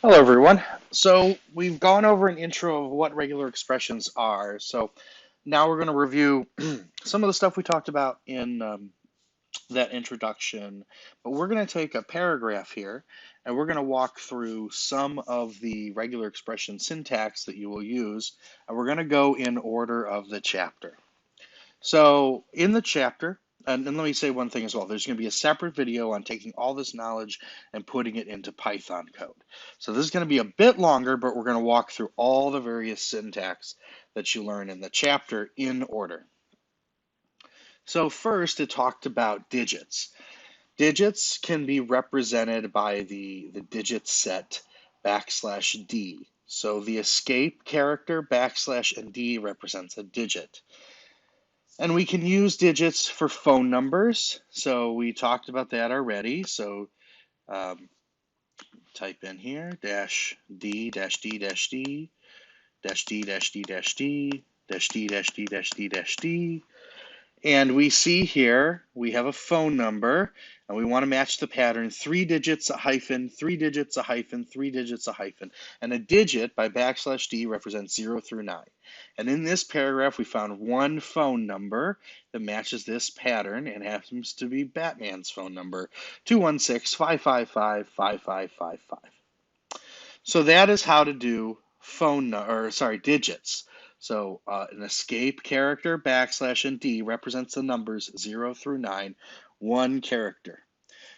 Hello, everyone. So we've gone over an intro of what regular expressions are. So now we're going to review some of the stuff we talked about in that introduction. But we're going to take a paragraph here and we're going to walk through some of the regular expression syntax that you will use. And we're going to go in order of the chapter. So in the chapter, and let me say one thing as well. There's going to be a separate video on taking all this knowledge and putting it into Python code. So this is going to be a bit longer, but we're going to walk through all the various syntax that you learn in the chapter in order. So first, it talked about digits. Digits can be represented by the digit set \D. So the escape character \, and D represents a digit. And we can use digits for phone numbers. So we talked about that already. So um, type in here dash D dash D dash D dash D dash D dash D dash D dash D dash D dash D. And we see here we have a phone number and we want to match the pattern 3 digits a hyphen, 3 digits a hyphen, 3 digits a hyphen. And a digit by \D represents 0 through 9. And in this paragraph, we found one phone number that matches this pattern and happens to be Batman's phone number 216-555-5555. So that is how to do digits. So an escape character \, and D represents the numbers 0 through 9, one character.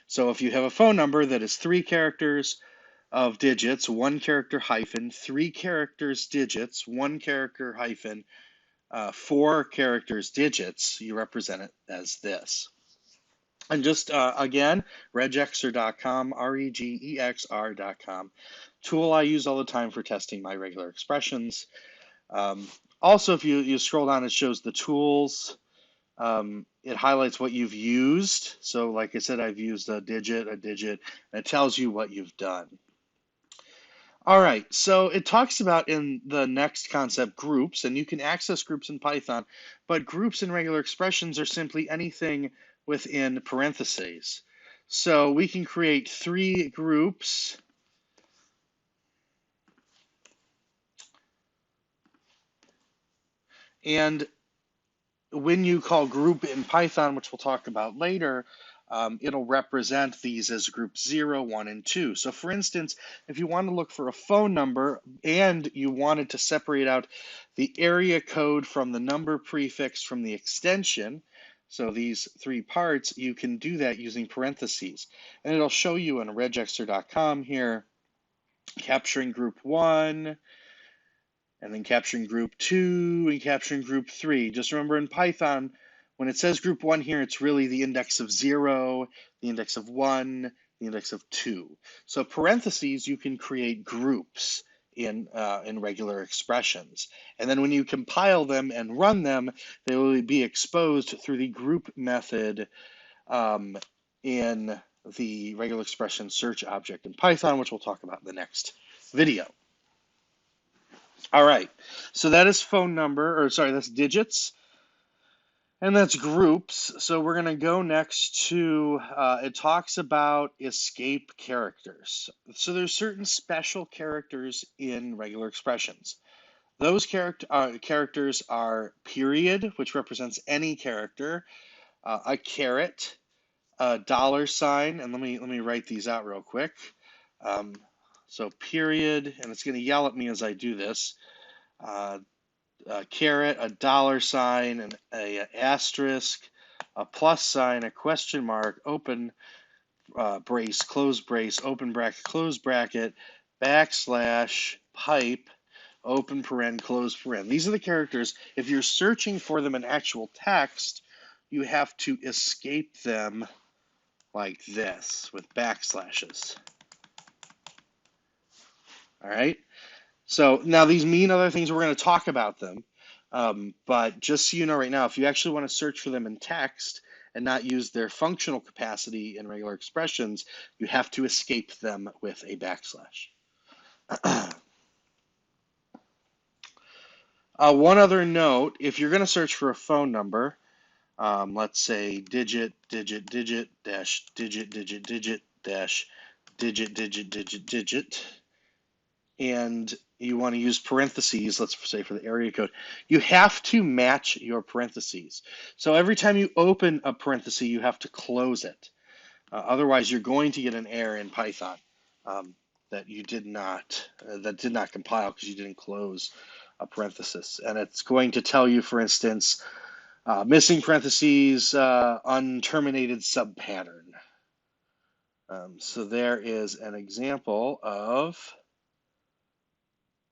So if you have a phone number that is 3 characters of digits, 1 character hyphen, 3 characters digits, 1 character hyphen, 4 characters digits, you represent it as this. And just again, regexer.com, regexr.com. Tool I use all the time for testing my regular expressions. Also, if you scroll down, it shows the tools. It highlights what you've used. So like I said, I've used a digit, and it tells you what you've done. All right, so it talks about in the next concept groups, and you can access groups in Python, but groups in regular expressions are simply anything within parentheses. So we can create 3 groups. And when you call group in Python, which we'll talk about later, it'll represent these as groups 0, 1, and 2. So for instance, if you want to look for a phone number and you wanted to separate out the area code from the number prefix from the extension, so these 3 parts, you can do that using parentheses. And it'll show you on regexer.com here, capturing group 1, and then capturing group 2 and capturing group 3. Just remember in Python, when it says group 1 here, it's really the index of 0, the index of 1, the index of 2. So parentheses, you can create groups in regular expressions. And then when you compile them and run them, they will be exposed through the group method in the regular expression search object in Python, which we'll talk about in the next video. All right, so that is phone number, or sorry, that's digits, and that's groups. So we're going to go next to, it talks about escape characters. So there's certain special characters in regular expressions. Those characters are period, which represents any character, a caret, a $sign, and let me write these out real quick. So period, and it's going to yell at me as I do this. A caret, a $sign, a asterisk, a plus sign, a question mark, open brace, close brace, open bracket, close bracket, backslash, pipe, open paren, close paren. These are the characters. If you're searching for them in actual text, you have to escape them like this with backslashes. All right? So now these mean other things. We're going to talk about them. But just so you know right now, if you actually want to search for them in text and not use their functional capacity in regular expressions, you have to escape them with a backslash. One other note, if you're going to search for a phone number, let's say digit, digit, digit, dash, digit, digit, digit, dash, digit, digit, digit, digit, and you want to use parentheses, let's say for the area code, you have to match your parentheses. So every time you open a parenthesis, you have to close it. Otherwise, you're going to get an error in Python um, that you did not that did not compile because you didn't close a parenthesis, and it's going to tell you, for instance, missing parentheses, unterminated subpattern. So there is an example of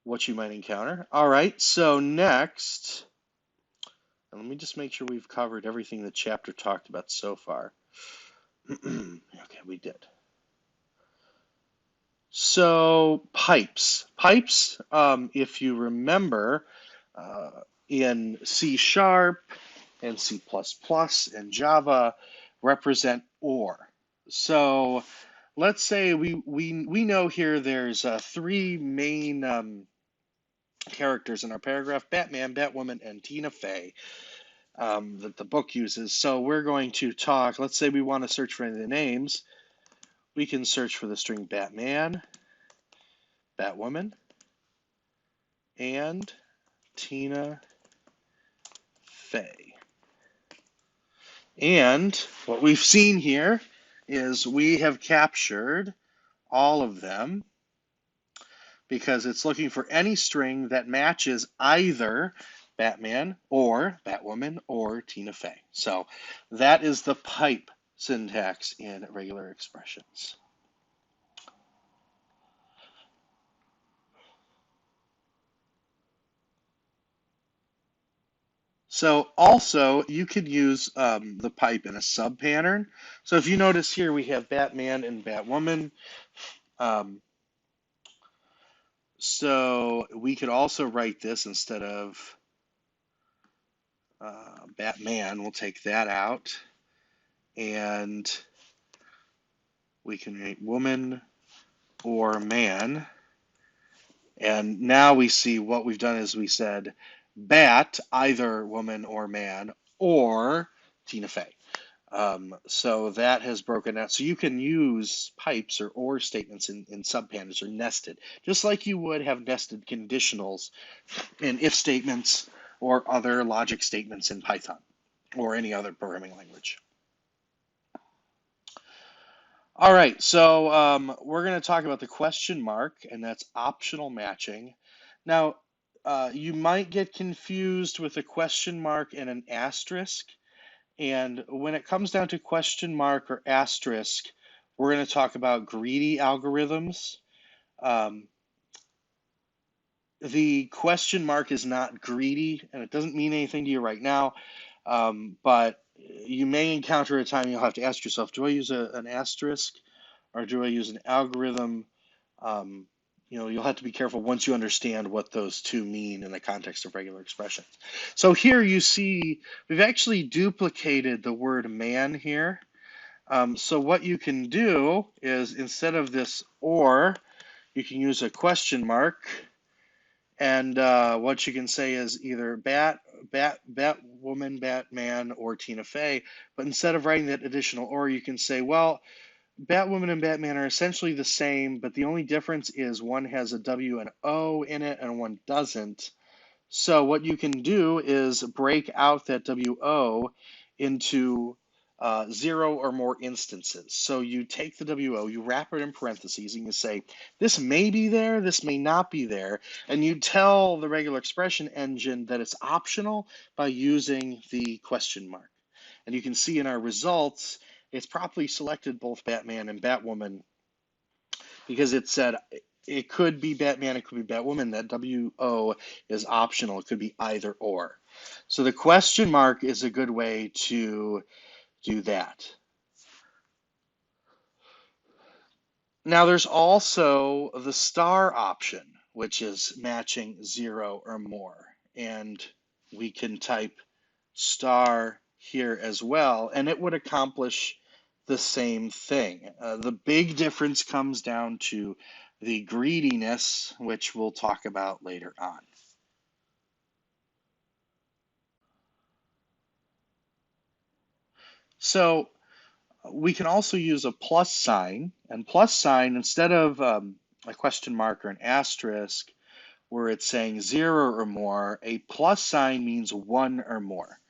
what you might encounter. All right, so next, let me just make sure we've covered everything the chapter talked about so far. Okay, we did. So pipes. Pipes, if you remember, uh, in C Sharp and C++ and Java represent OR. So let's say we know here there's three main characters in our paragraph: Batman, Batwoman, and Tina Fey, that the book uses. So we're going to talk, let's say we want to search for any of the names. We can search for the string Batman, Batwoman, and Tina Fey. And what we've seen here is we have captured all of them because it's looking for any string that matches either Batman or Batwoman or Tina Fey. So that is the pipe syntax in regular expressions. So also you could use the pipe in a subpattern. So if you notice here, we have Batman and Batwoman. Um, so we could also write this instead of Batman. We'll take that out, and we can write woman or man. And now we see what we've done is we said bat, either woman or man, or Tina Fey. So that has broken out. So you can use pipes or statements in subpandas or nested, just like you would have nested conditionals in if statements or other logic statements in Python or any other programming language. All right, so we're going to talk about the question mark, and that's optional matching. Now, you might get confused with a question mark and an asterisk. And when it comes down to question mark or asterisk, we're going to talk about greedy algorithms. The question mark is not greedy, and it doesn't mean anything to you right now, but you may encounter a time you'll have to ask yourself, do I use an asterisk or do I use an algorithm? You'll have to be careful once you understand what those two mean in the context of regular expressions. So here you see we've actually duplicated the word man here. So what you can do is instead of this or, you can use a question mark, and what you can say is either Batwoman, Batman, or Tina Fey. But instead of writing that additional or, you can say, well, Batwoman and Batman are essentially the same, but the only difference is one has a W and O in it and one doesn't. So what you can do is break out that WO into 0 or more instances. So you take the WO, you wrap it in parentheses, and you say, this may be there, this may not be there, and you tell the regular expression engine that it's optional by using the question mark. And you can see in our results, it's properly selected both Batman and Batwoman because it said it could be Batman, it could be Batwoman. That WO is optional. It could be either or. So the question mark is a good way to do that. Now there's also the star option, which is matching 0 or more. And we can type star here as well, and it would accomplish the same thing. The big difference comes down to the greediness, which we'll talk about later on. So we can also use a plus sign, and plus sign, instead of a question mark or an asterisk where it's saying 0 or more, a plus sign means 1 or more.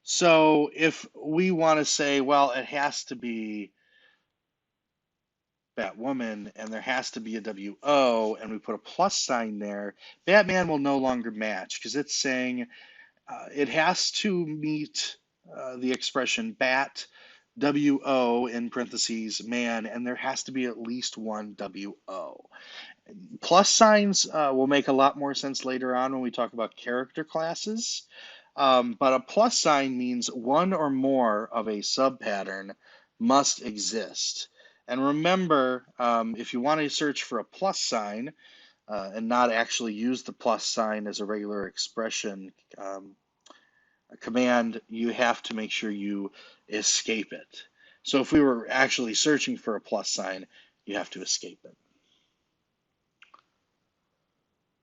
So if we want to say, well, it has to be Batwoman and there has to be a WO and we put a plus sign there, Batman will no longer match because it's saying it has to meet the expression Bat, WO in parentheses, man, and there has to be at least one WO. Plus signs will make a lot more sense later on when we talk about character classes. But a plus sign means one or more of a subpattern must exist. And remember, if you want to search for a plus sign and not actually use the plus sign as a regular expression a command, you have to make sure you escape it. So if we were actually searching for a plus sign, you have to escape it.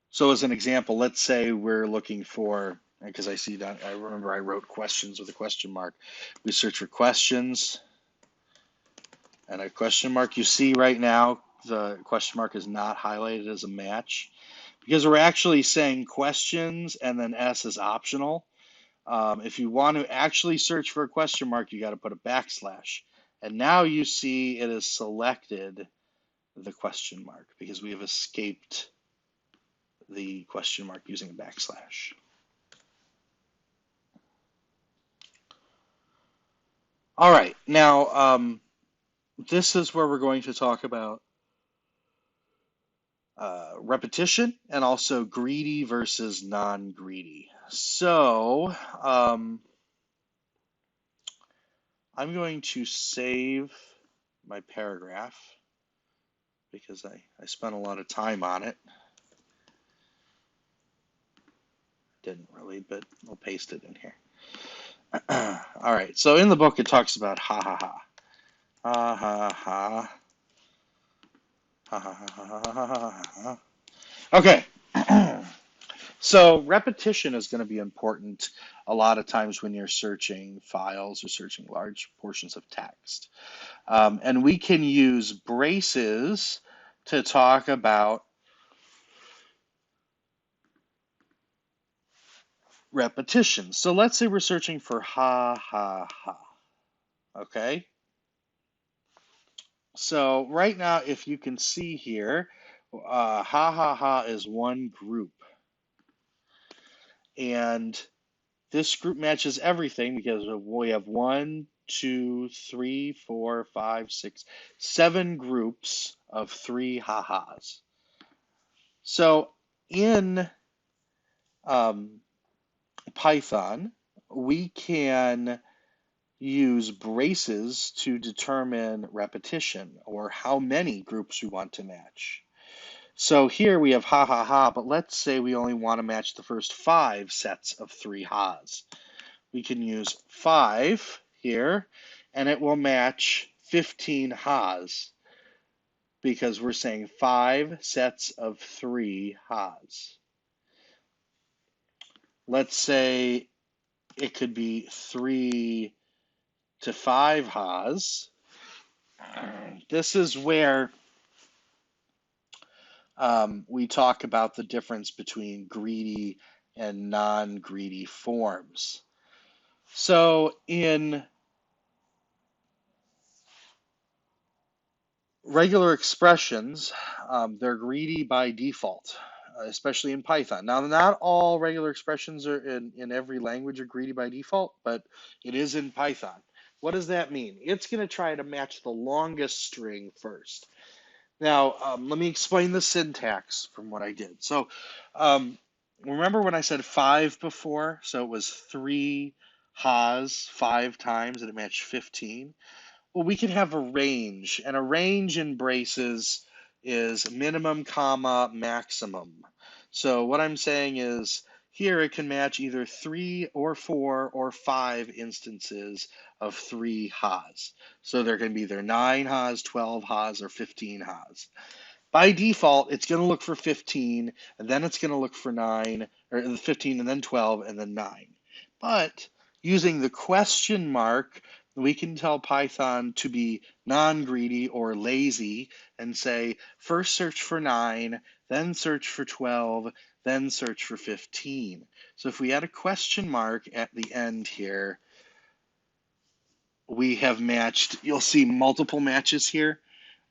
So as an example, let's say we're looking for, because I see that, I remember I wrote questions with a question mark. We search for questions and a question mark. You see right now, the question mark is not highlighted as a match because we're actually saying questions and then S is optional. If you want to actually search for a question mark, you got to put a backslash. And now you see it has selected the question mark because we have escaped the question mark using a backslash. All right, now this is where we're going to talk about repetition and also greedy versus non-greedy. So I'm going to save my paragraph because I spent a lot of time on it. Didn't really, but I'll paste it in here. All right, so in the book it talks about ha ha ha. Ha ha ha. Ha ha ha ha ha ha. Okay. So repetition is going to be important a lot of times when you're searching files or searching large portions of text. And we can use braces to talk about repetition. So let's say we're searching for ha, ha, ha. Okay? So right now, if you can see here, ha, ha, ha is one group. And this group matches everything because we have 1, 2, 3, 4, 5, 6, 7 groups of 3 ha-has. So in Python, we can use braces to determine repetition or how many groups we want to match. So here we have ha ha ha, but let's say we only want to match the first 5 sets of 3 ha's. We can use 5 here, and it will match 15 ha's because we're saying 5 sets of 3 ha's. Let's say it could be 3 to 5 ha's. This is where we talk about the difference between greedy and non-greedy forms. So in regular expressions, they're greedy by default, especially in Python. Now, not all regular expressions are in every language are greedy by default, but it is in Python. What does that mean? It's going to try to match the longest string first. Now, let me explain the syntax from what I did. So, remember when I said 5 before? So it was 3 ha's 5 times and it matched 15. Well, we can have a range, and a range in braces is minimum, comma, maximum. So what I'm saying is here it can match either 3 or 4 or 5 instances of 3 ha's. So there can be either 9 ha's, 12 ha's, or 15 ha's. By default, it's going to look for 15, and then it's going to look for 9, or 15, and then 12, and then 9. But using the question mark we can tell Python to be non-greedy or lazy and say, first search for 9, then search for 12, then search for 15. So if we add a question mark at the end here, we have matched, you'll see multiple matches here.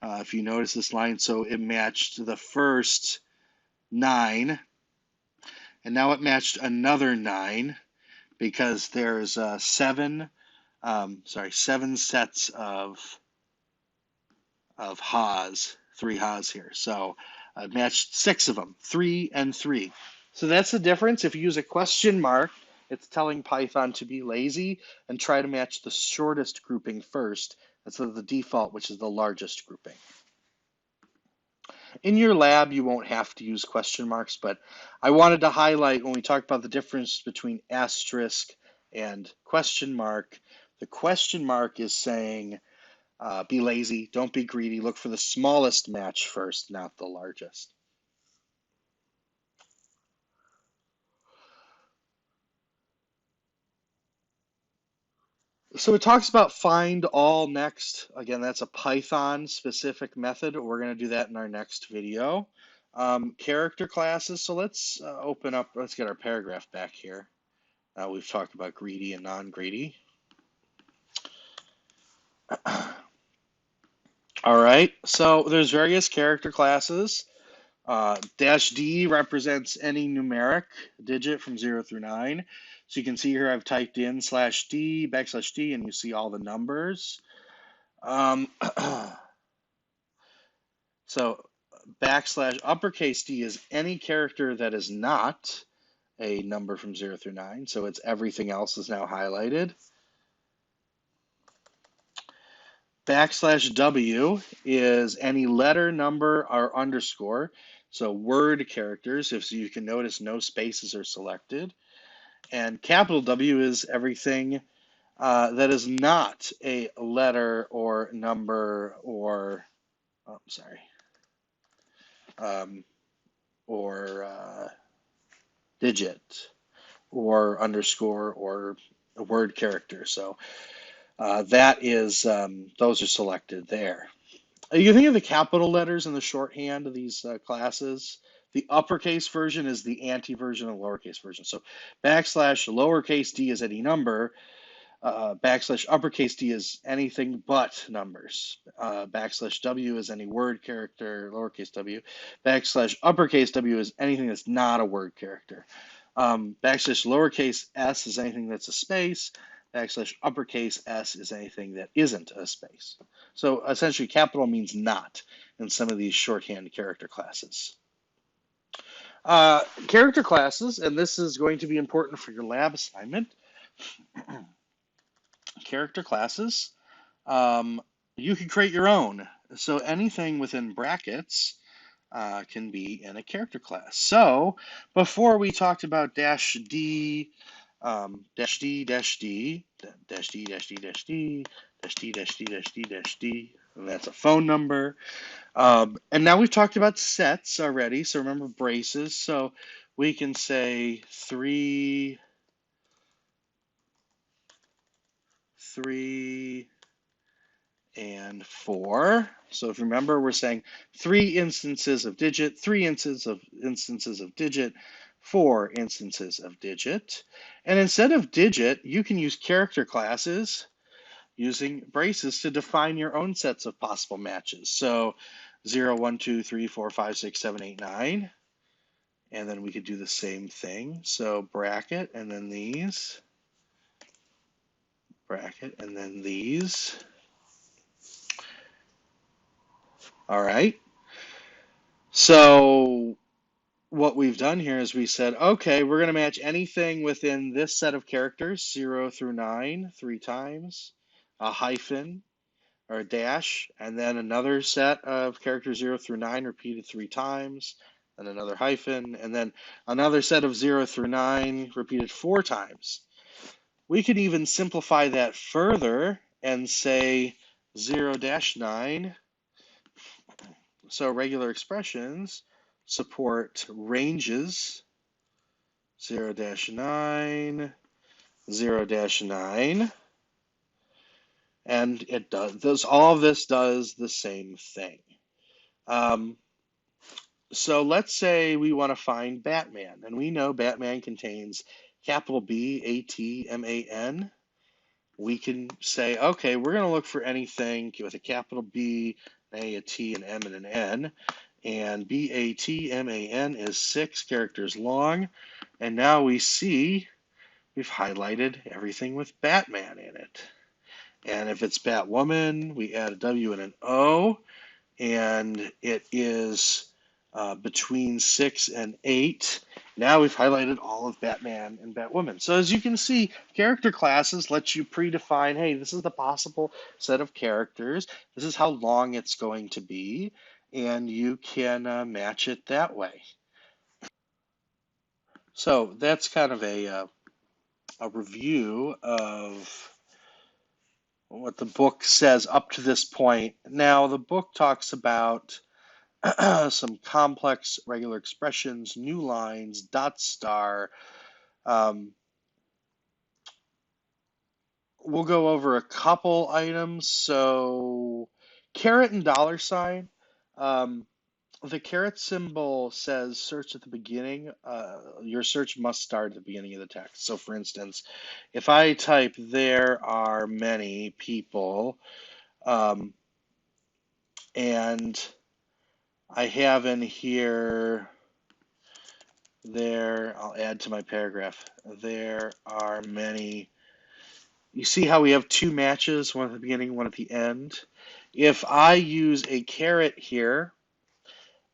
If you notice this line, so it matched the first 9, and now it matched another 9 because there's 7 sets of ha's, 3 ha's here. So I matched 6 of them, 3 and 3. So that's the difference. If you use a question mark, it's telling Python to be lazy and try to match the shortest grouping first instead of the default, which is the largest grouping. In your lab, you won't have to use question marks, but I wanted to highlight when we talked about the difference between asterisk and question mark. The question mark is saying, be lazy, don't be greedy, look for the smallest match first, not the largest. So it talks about find all next. Again, that's a Python specific method. We're going to do that in our next video. Character classes. So let's open up, let's get our paragraph back here. We've talked about greedy and non-greedy. All right, so there's various character classes. -D represents any numeric digit from 0 through 9. So you can see here I've typed in /D, \D, and you see all the numbers. So \uppercase D is any character that is not a number from 0 through 9. So it's everything else is now highlighted. \W is any letter, number, or underscore. So word characters, if you can notice no spaces are selected. And W is everything that is not a letter or number or, digit or underscore or a word character. So that is, those are selected there. You think of the capital letters in the shorthand of these classes. The uppercase version is the anti-version of the lowercase version. So \lowercase d is any number. \uppercase d is anything but numbers. \W is any word character, lowercase w. \uppercase w is anything that's not a word character. \lowercase s is anything that's a space. \uppercase s is anything that isn't a space. So essentially capital means not in some of these shorthand character classes. Character classes, and this is going to be important for your lab assignment. Character classes, you can create your own. So anything within brackets can be in a character class. So before we talked about -D, -D, -D, -D, -D, -D, -D, -D, -D, and that's a phone number. And now we've talked about sets already. So remember braces. So we can say 3, 3, and 4. So if you remember, we're saying 3 instances of digit, 3 instances of digit, 4 instances of digit. And instead of digit, you can use character classes using braces to define your own sets of possible matches. So 0, 1, 2, 3, 4, 5, 6, 7, 8, 9. And then we could do the same thing. So bracket and then these. Bracket and then these. All right. So what we've done here is we said, okay, we're going to match anything within this set of characters, 0 through 9, 3 times, a hyphen or a dash, and then another set of characters 0 through 9 repeated 3 times, and another hyphen, and then another set of 0 through 9 repeated 4 times. We could even simplify that further and say 0-9. So regular expressions support ranges 0-9, 0-9, And it does all of this does the same thing. Um, so let's say we want to find Batman, and we know Batman contains capital B A T M A N. We can say, okay, we're going to look for anything with a capital B, an A, a T, an M, and an N. And BATMAN is 6 characters long. And now we see we've highlighted everything with Batman in it. And if it's Batwoman, we add a W and an O, and it is between 6 and 8. Now we've highlighted all of Batman and Batwoman. So as you can see, character classes let you predefine, hey, this is the possible set of characters. This is how long it's going to be, and you can match it that way. So that's kind of a review of what the book says up to this point. Now, the book talks about some complex regular expressions, new lines, dot star. Um, we'll go over a couple items. So, caret and dollar sign. Um, the caret symbol says search at the beginning. Your search must start at the beginning of the text. So, for instance, if I type there are many people, um, and I have in here I'll add to my paragraph. There are many. You see how we have 2 matches, one at the beginning, one at the end? If I use a caret here,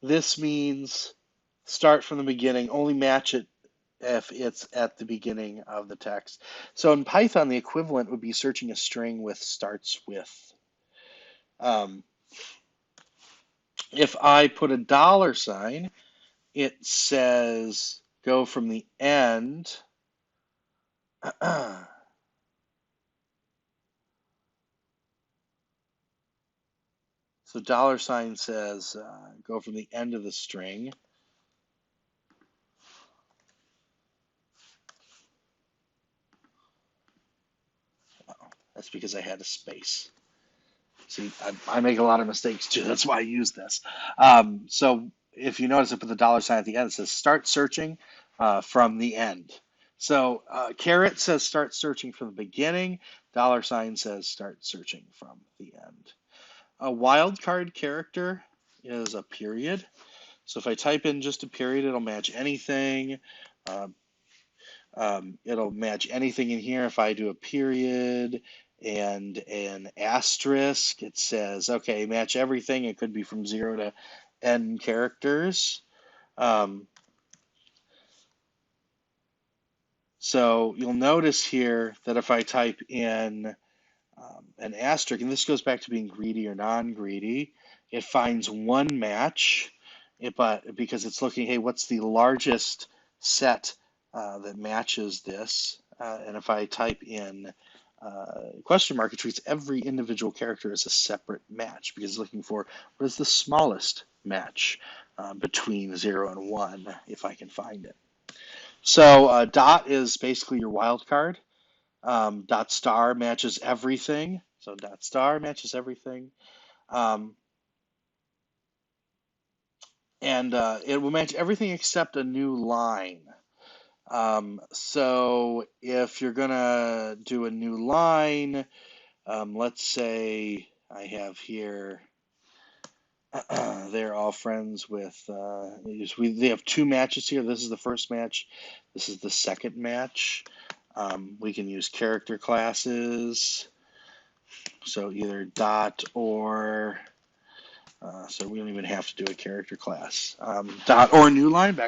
this means start from the beginning, only match it if it's at the beginning of the text. So in Python, the equivalent would be searching a string with starts with. Um, if I put a dollar sign, it says go from the end. So dollar sign says go from the end of the string. That's because I had a space. See, I make a lot of mistakes too. That's why I use this. So if you notice, I put the dollar sign at the end. It says start searching from the end. So caret says start searching from the beginning. Dollar sign says start searching from the end. A wildcard character is a period. So if I type in just a period, it'll match anything. Uh, it'll match anything in here. If I do a period and an asterisk, it says, okay, match everything. It could be from 0 to n characters. Um, so you'll notice here that if I type in an asterisk, and this goes back to being greedy or non-greedy, it finds one match, but because it's looking, hey, what's the largest set that matches this? And if I type in question mark, it treats every individual character as a separate match because it's looking for what is the smallest match between 0 and 1, if I can find it. So dot is basically your wildcard. Dot star matches everything. So dot star matches everything. Um, and it will match everything except a new line. So if you're gonna do a new line, let's say I have here, they're all friends with, they have 2 matches here. This is the first match. This is the second match. We can use character classes. So either dot or, so we don't even have to do a character class. Dot or new line,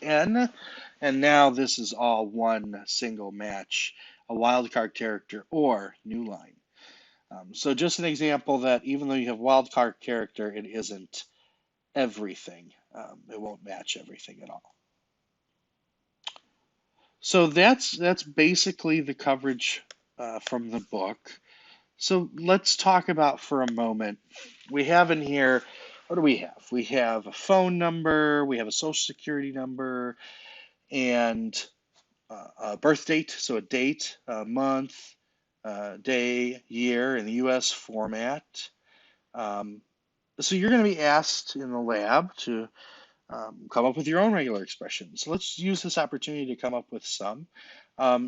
\n, and now this is all one single match, a wildcard character or new line. So just an example that even though you have wildcard character, it isn't everything. It won't match everything at all. So that's basically the coverage from the book. So let's talk about for a moment. We have in here, what do we have? We have a phone number, we have a social security number, and a birth date, so a date, a month, day, year in the US format. Um, so you're going to be asked in the lab to come up with your own regular expressions. Let's use this opportunity to come up with some.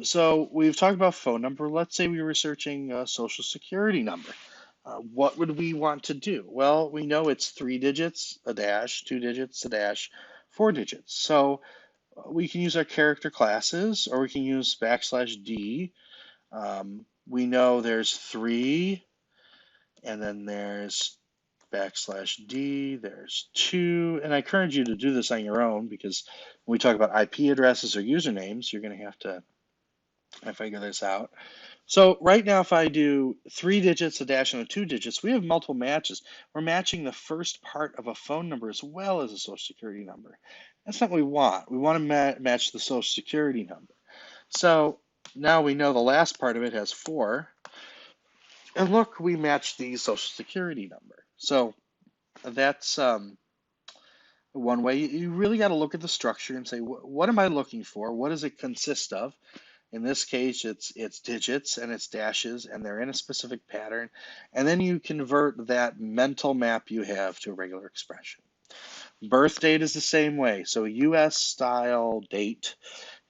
So we've talked about phone number. Let's say we were searching a social security number. What would we want to do? Well, we know it's 3 digits, a dash, 2 digits, a dash, 4 digits. So we can use our character classes, or we can use \d. We know there's 3, and then there's \d, there's 2, and I encourage you to do this on your own, because when we talk about IP addresses or usernames, you're going to have to figure this out. So right now, if I do 3 digits, a dash, and a 2 digits, we have multiple matches. We're matching the first part of a phone number as well as a social security number. That's not what we want. We want to match the social security number. So now we know the last part of it has 4. And look, we matched the social security number. So that's one way. You really got to look at the structure and say, what am I looking for? What does it consist of? In this case, it's digits and it's dashes, and they're in a specific pattern. And then you convert that mental map you have to a regular expression. Birth date is the same way. So a US style date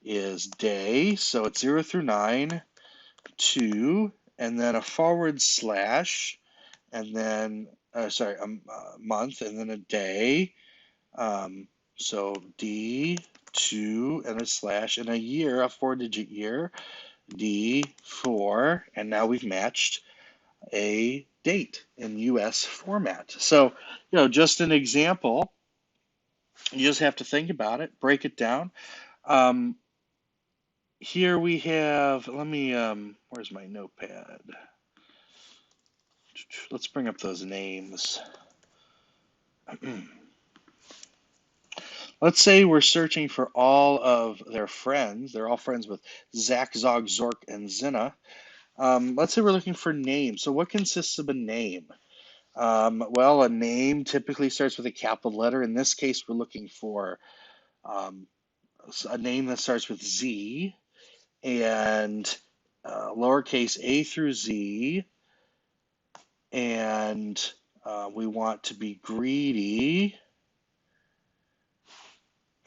is day, so it's 0 through 9, 2, and then a forward slash, and then, a month, and then a day. So D2 and a slash, and a year, a 4-digit year, D4, and now we've matched a date in US format. So, just an example, you just have to think about it, break it down. Here we have, where's my notepad? Let's bring up those names. Let's say we're searching for all of their friends. They're all friends with Zach, Zog, Zork, and Zinna. Let's say we're looking for names. So what consists of a name? Well, a name typically starts with a capital letter. In this case, we're looking for a name that starts with Z, and lowercase a through Z, and we want to be greedy.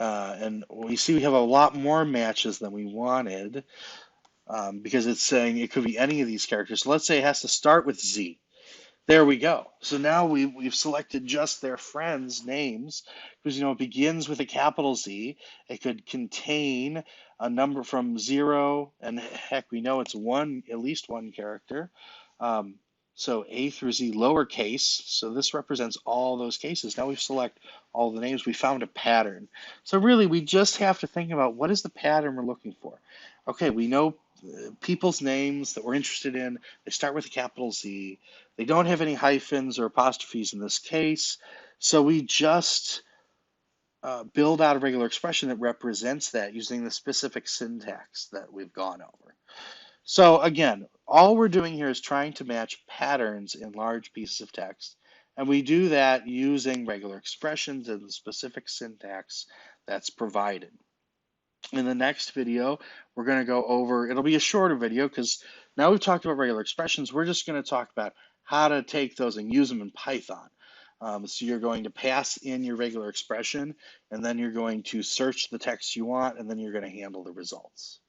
And we see we have a lot more matches than we wanted, because it's saying it could be any of these characters. So let's say it has to start with Z. There we go. So now we've selected just their friends' names, because it begins with a capital Z. It could contain a number from 0, and heck, we know it's at least one character. So A through Z lowercase. So this represents all those cases. Now we select all the names. We found a pattern. So really, we just have to think about, what is the pattern we're looking for? Okay, we know people's names that we're interested in. They start with a capital Z. They don't have any hyphens or apostrophes in this case. So we just build out a regular expression that represents that using the specific syntax that we've gone over. So again, all we're doing here is trying to match patterns in large pieces of text. And we do that using regular expressions and the specific syntax that's provided. In the next video, we're going to go over, it'll be a shorter video, because now we've talked about regular expressions. We're just going to talk about how to take those and use them in Python. So you're going to pass in your regular expression, and then you're going to search the text you want, and then you're going to handle the results.